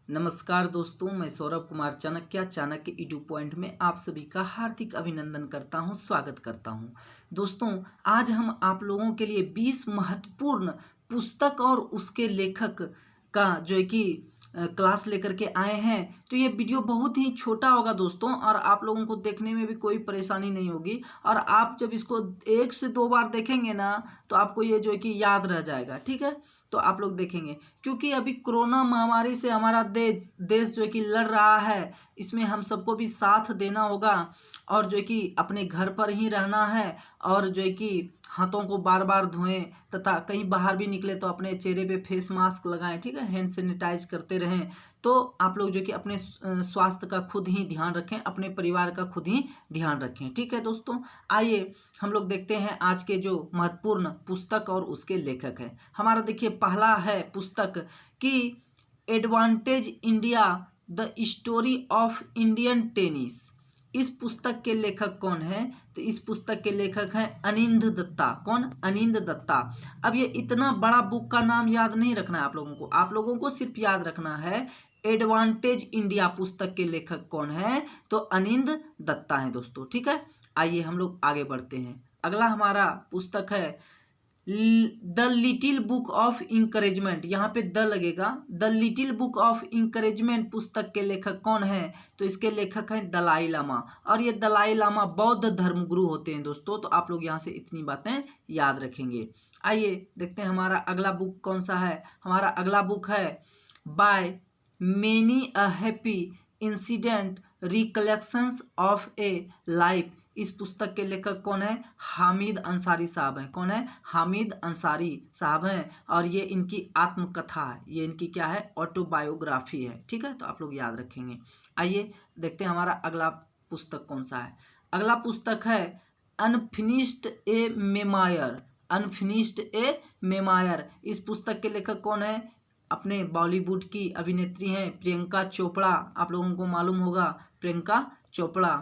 नमस्कार दोस्तों, मैं सौरभ कुमार चाणक्य ईडू पॉइंट में आप सभी का हार्दिक अभिनंदन करता हूं, स्वागत करता हूं। दोस्तों, आज हम आप लोगों के लिए 20 महत्वपूर्ण पुस्तक और उसके लेखक का जो है कि क्लास लेकर के आए हैं। तो ये वीडियो बहुत ही छोटा होगा दोस्तों, और आप लोगों को देखने में भी कोई परेशानी नहीं होगी। और आप जब इसको 1 से 2 बार देखेंगे ना, तो आपको ये जो है कि याद रह जाएगा। ठीक है, तो आप लोग देखेंगे, क्योंकि अभी कोरोना महामारी से हमारा देश जो है कि लड़ रहा है। इसमें हम सबको भी साथ देना होगा, और जो है कि अपने घर पर ही रहना है, और जो है कि हाथों को बार बार धोएं, तथा कहीं बाहर भी निकले तो अपने चेहरे पे फेस मास्क लगाएं। ठीक है, हैंड सैनिटाइज करते रहें। तो आप लोग जो कि अपने स्वास्थ्य का खुद ही ध्यान रखें, अपने परिवार का खुद ही ध्यान रखें। ठीक है दोस्तों, आइए हम लोग देखते हैं आज के जो महत्वपूर्ण पुस्तक और उसके लेखक हैं। हमारा देखिए पहला है पुस्तक कि advantage India the story of Indian tennis. इस पुस्तक के लेखक कौन है? तो इस पुस्तक के लेखक हैं अनिंद दत्ता। कौन? अनिंद दत्ता। अब ये इतना बड़ा बुक का नाम याद नहीं रखना है आप लोगों को सिर्फ याद रखना है एडवांटेज इंडिया पुस्तक के लेखक कौन है, तो अनिंद दत्ता है दोस्तों। ठीक है, आइए हम लोग आगे बढ़ते हैं। अगला हमारा पुस्तक है the little book of encouragement. यहाँ पे द लगेगा। The little book of encouragement पुस्तक के लेखक कौन है? तो इसके लेखक हैं दलाई लामा। और ये दलाई लामा बौद्ध धर्मगुरु होते हैं दोस्तों। तो आप लोग यहाँ से इतनी बातें याद रखेंगे। आइए देखते हैं हमारा अगला बुक कौन सा है। हमारा अगला बुक है by many a happy incident recollections of A life. इस पुस्तक के लेखक कौन है? हामिद अंसारी साहब हैं। कौन है? हामिद अंसारी साहब हैं। और ये इनकी आत्मकथा है, ये इनकी क्या है? ऑटोबायोग्राफी है। ठीक है, तो आप लोग याद रखेंगे। आइए देखते हैं हमारा अगला पुस्तक कौन सा है। अगला पुस्तक है अनफिनिश्ड ए मेमायर। अनफिनिश्ड ए मेमायर। इस पुस्तक के लेखक कौन है? अपने बॉलीवुड की अभिनेत्री हैं प्रियंका चोपड़ा। आप लोगों को मालूम होगा प्रियंका चोपड़ा।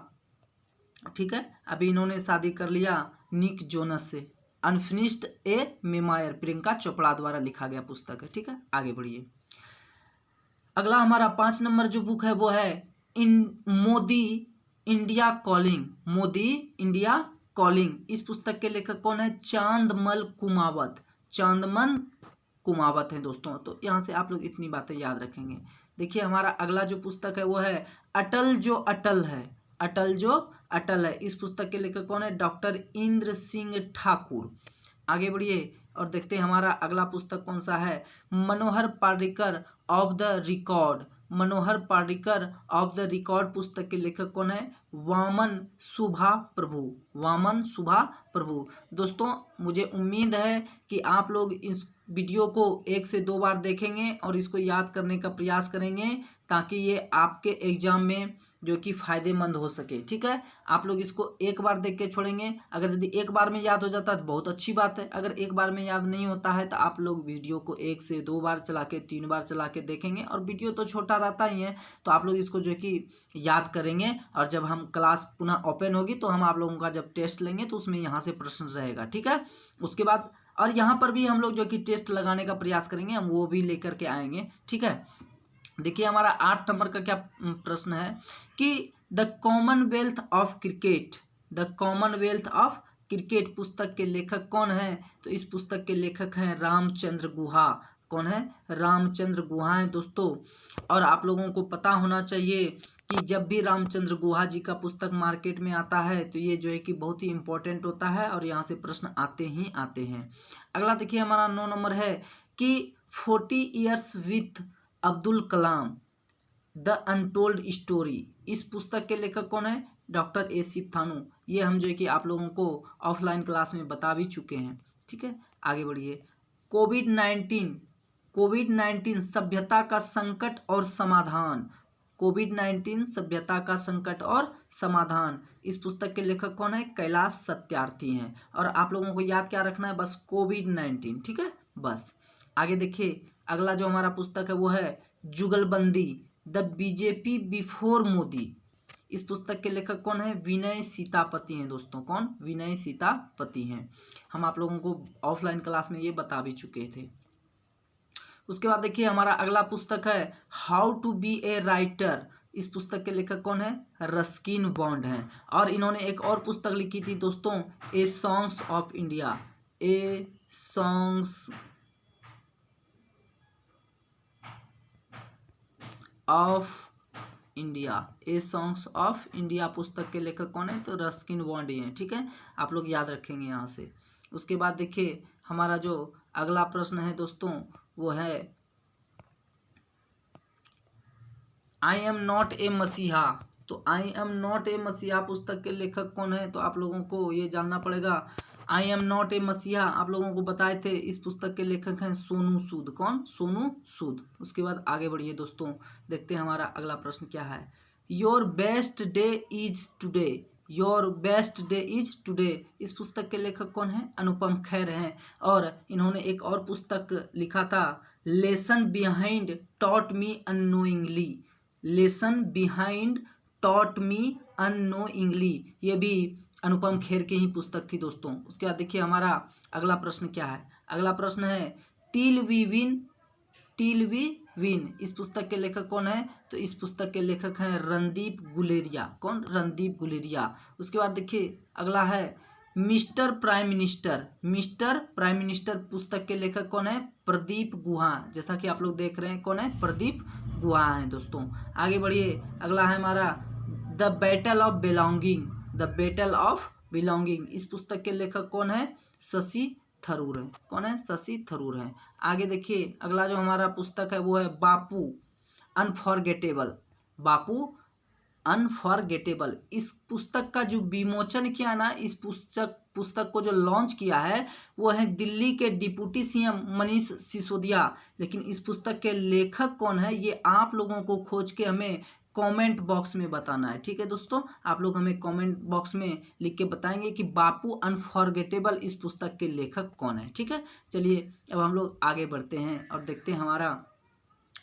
ठीक है, अभी इन्होंने शादी कर लिया निक जोनस से। अनफिनिश्ड ए मेमायर प्रियंका चोपड़ा द्वारा लिखा गया पुस्तक है। ठीक है, आगे बढ़िए। अगला हमारा 5 नंबर जो बुक है वो है Modi India calling. Modi India calling. इस पुस्तक के लेखक कौन है? चांदमल कुमावत। चांदमल कुमावत है दोस्तों। तो यहाँ से आप लोग इतनी बातें याद रखेंगे। देखिए हमारा अगला जो पुस्तक है वो है अटल जो अटल है। अटल जो अटल है। इस पुस्तक के लेखक कौन है? डॉक्टर इंद्र सिंह ठाकुर। आगे बढ़िए और देखते हैं हमारा अगला पुस्तक कौन सा है। Manohar Parrikar off the record. Manohar Parrikar off the record पुस्तक के लेखक कौन है? वामन सुभा प्रभु। वामन सुभा प्रभु। दोस्तों, मुझे उम्मीद है कि आप लोग इस वीडियो को 1 से 2 बार देखेंगे और इसको याद करने का प्रयास करेंगे, ताकि ये आपके एग्जाम में जो कि फ़ायदेमंद हो सके। ठीक है, आप लोग इसको 1 बार देख के छोड़ेंगे। अगर यदि 1 बार में याद हो जाता है तो बहुत अच्छी बात है। अगर 1 बार में याद नहीं होता है तो आप लोग वीडियो को 1 से 2 बार चला के 3 बार चला के देखेंगे। और वीडियो तो छोटा रहता ही है, तो आप लोग इसको जो कि याद करेंगे। और जब हम क्लास पुनः ओपन होगी तो हम आप लोगों का जब टेस्ट लेंगे तो उसमें यहाँ से प्रश्न रहेगा। ठीक है, उसके बाद और यहाँ पर भी हम लोग जो कि टेस्ट लगाने का प्रयास करेंगे, हम वो भी लेकर के आएंगे। ठीक है, देखिए हमारा 8 नंबर का क्या प्रश्न है कि the Commonwealth of cricket. The Commonwealth of cricket पुस्तक के लेखक कौन है? तो इस पुस्तक के लेखक हैं रामचंद्र गुहा। कौन है? रामचंद्र गुहा है दोस्तों। और आप लोगों को पता होना चाहिए कि जब भी रामचंद्र गुहा जी का पुस्तक मार्केट में आता है तो ये जो है कि बहुत ही इंपॉर्टेंट होता है, और यहाँ से प्रश्न आते ही आते हैं। अगला देखिए हमारा 9 नंबर है कि 40 years with Abdul Kalam the untold story. इस पुस्तक के लेखक कौन है? डॉक्टर एसिफ थानू। ये हम जो है कि आप लोगों को ऑफलाइन क्लास में बता भी चुके हैं। ठीक है, आगे बढ़िए। कोविड-19 सभ्यता का संकट और समाधान। कोविड-19 सभ्यता का संकट और समाधान। इस पुस्तक के लेखक कौन है? कैलाश सत्यार्थी हैं। और आप लोगों को याद क्या रखना है? बस कोविड-19। ठीक है, बस। आगे देखिए अगला जो हमारा पुस्तक है वो है जुगलबंदी द बीजेपी बिफोर मोदी। इस पुस्तक के लेखक कौन है? विनय सीतापति हैं दोस्तों। कौन? विनय सीतापति हैं। हम आप लोगों को ऑफलाइन क्लास में ये बता भी चुके थे। उसके बाद देखिए हमारा अगला पुस्तक है how to be a writer. इस पुस्तक के लेखक कौन है? रस्किन बॉन्ड हैं। और इन्होंने एक और पुस्तक लिखी थी दोस्तों, a songs of India. A songs of India. A songs of India पुस्तक के लेखक कौन है? तो रस्किन बॉन्ड ही हैं। ठीक है, आप लोग याद रखेंगे यहाँ से। उसके बाद देखिए हमारा जो अगला प्रश्न है दोस्तों वो है आई एम नॉट ए मसीहा। तो आई एम नॉट ए मसीहा पुस्तक के लेखक कौन है? तो आप लोगों को ये जानना पड़ेगा। आई एम नॉट ए मसीहा आप लोगों को बताए थे, इस पुस्तक के लेखक हैं सोनू सूद। कौन? सोनू सूद। उसके बाद आगे बढ़िए दोस्तों, देखते हैं हमारा अगला प्रश्न क्या है। Your best day is today. Your best day is today इस पुस्तक के लेखक कौन है? अनुपम खेर हैं। और इन्होंने एक और पुस्तक लिखा था, lesson behind taught me unknowingly. Lesson behind taught me unknowingly, ये भी अनुपम खेर की ही पुस्तक थी दोस्तों। उसके बाद देखिए हमारा अगला प्रश्न क्या है। अगला प्रश्न है till we win. Till we win इस पुस्तक के लेखक कौन है? तो इस पुस्तक के लेखक हैं रणदीप गुलेरिया। कौन? रणदीप गुलेरिया। उसके बाद देखिए अगला है mister prime minister. Mister prime minister पुस्तक के लेखक कौन है? प्रदीप गुहा। जैसा कि आप लोग देख रहे हैं कौन है? प्रदीप गुहा है दोस्तों। आगे बढ़िए, अगला है हमारा the battle of belonging. The battle of belonging इस पुस्तक के लेखक कौन है? शशि थरूर है। कौन है? शशि थरूर है। आगे देखिए अगला जो हमारा पुस्तक है वो है बापू अनफॉरगेटेबल। बापू अनफॉरगेटेबल इस पुस्तक का जो विमोचन किया ना, इस पुस्तक को जो लॉन्च किया है वो है दिल्ली के डिप्टी सीएम मनीष सिसोदिया। लेकिन इस पुस्तक के लेखक कौन है ये आप लोगों को खोज के हमें कमेंट बॉक्स में बताना है। ठीक है दोस्तों, आप लोग हमें कमेंट बॉक्स में लिख के बताएंगे कि बापू अनफॉरगेटेबल इस पुस्तक के लेखक कौन है। ठीक है, चलिए अब हम लोग आगे बढ़ते हैं और देखते हैं हमारा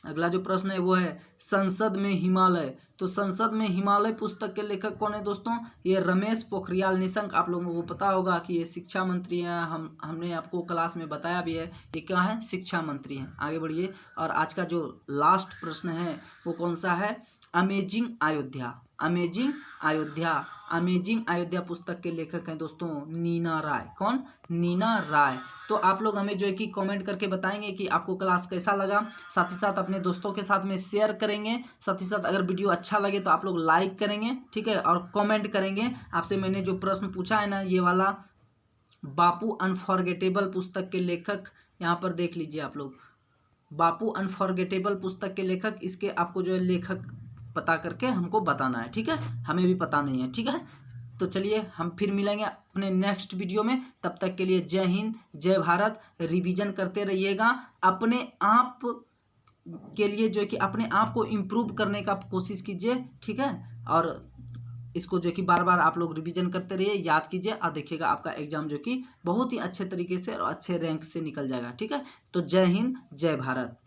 अगला जो प्रश्न है वो है संसद में हिमालय। तो संसद में हिमालय पुस्तक के लेखक कौन है दोस्तों? ये रमेश पोखरियाल निशंक। आप लोगों को पता होगा कि ये शिक्षा मंत्री हैं। हमने आपको क्लास में बताया भी है ये क्या है? शिक्षा मंत्री हैं। आगे बढ़िए, और आज का जो लास्ट प्रश्न है वो कौन सा है? Amazing Ayodhya. Amazing Ayodhya. Amazing Ayodhya पुस्तक के लेखक हैं दोस्तों नीना राय। कौन? नीना राय। तो आप लोग हमें जो है कि कमेंट करके बताएंगे कि आपको क्लास कैसा लगा। साथ ही साथ अपने दोस्तों के साथ में शेयर करेंगे। साथ ही साथ अगर वीडियो अच्छा लगे तो आप लोग लाइक करेंगे। ठीक है, और कमेंट करेंगे। आपसे मैंने जो प्रश्न पूछा है ना, ये वाला बापू अनफॉरगेटेबल पुस्तक के लेखक, यहाँ पर देख लीजिए आप लोग, बापू अनफॉरगेटेबल पुस्तक के लेखक, इसके आपको जो है लेखक पता करके हमको बताना है। ठीक है, हमें भी पता नहीं है। ठीक है, तो चलिए हम फिर मिलेंगे अपने नेक्स्ट वीडियो में। तब तक के लिए जय हिंद, जय भारत। रिवीजन करते रहिएगा। अपने आप के लिए जो है कि अपने आप को इम्प्रूव करने का कोशिश कीजिए। ठीक है, और इसको जो कि बार बार आप लोग रिवीजन करते रहिए, याद कीजिए, और देखिएगा आपका एग्जाम जो कि बहुत ही अच्छे तरीके से और अच्छे रैंक से निकल जाएगा। ठीक है, तो जय हिंद, जय भारत।